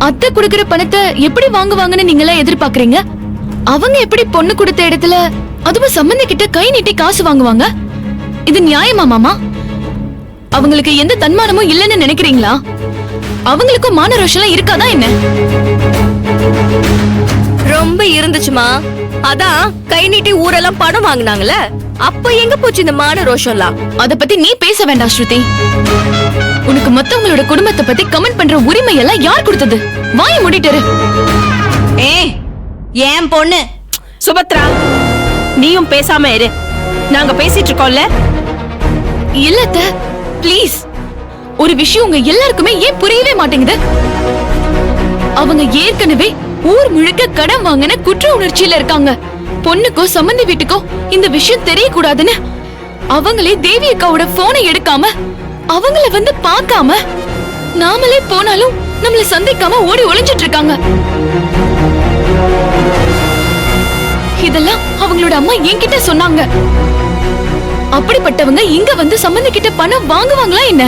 அத்தை குடுக்கிற பணத்தை எப்படி வாங்குவாங்கன்னு நீங்களா எதிர்பார்க்கறீங்க? அவங்க எப்படி பொண்ணு கொடுத்த இடத்துல அதுவும் சம்பந்தி கிட்ட கை நீட்டி காசு வாங்குவாங்க? இது நியாயமா மாமா? அவங்களுக்கு எந்த தன்மானமும் இல்லைன்னு நினைக்கிறீங்களா? அவங்களுக்கும் மான ரோஷம் இருக்காதா என்ன? ரொம்ப இருந்துச்சுமா. அதான் கை நீட்டி ஊரெல்லாம் பணம் வாங்குனாங்கல்ல, அப்ப எங்க போச்சு இந்த மான ரோஷம்லாம்? அத பத்தி நீ பேச வேண்டாம் ஸ்ருதி. உனக்கு மத்தவங்களோட குடும்பத்தை பத்தி கமெண்ட் பண்ற உரிமை எல்லாம் யார் கொடுத்தது? வாய மூடிட்டு. ஏன் பொண்ணு சுபத்ரா, நீயும் பேசாம இரு. நாங்க பேசிட்டு இருக்கோம்ல. இல்ல அத்தை, ப்ளீஸ். ஒரு விஷயம் உங்க எல்லாருக்குமே ஏன் புரியவே மாட்டேங்குது? அவங்க ஏற்கனவே ஊர் முழுக்க கடன் வாங்கின குற்ற உணர்ச்சியில இருக்காங்க. பொண்ணுக்கோ சம்பந்தி வீட்டுக்கோ இந்த விஷயம் தெரியக்கூடாதுன்னு அவங்களே தேவி அக்காவோட போனை எடுக்காம, அவங்கள வந்து பார்க்காம, நாமளே போனாலும் நம்மள சந்திக்காம ஓடி ஒளிஞ்சிட்டு இருக்காங்க. இதெல்லாம் அவங்களோட அம்மா என்கிட்ட சொன்னாங்க. அப்படிப்பட்டவங்க இங்க வந்து சம்பந்தி கிட்ட பணம் வாங்குவாங்களா என்ன?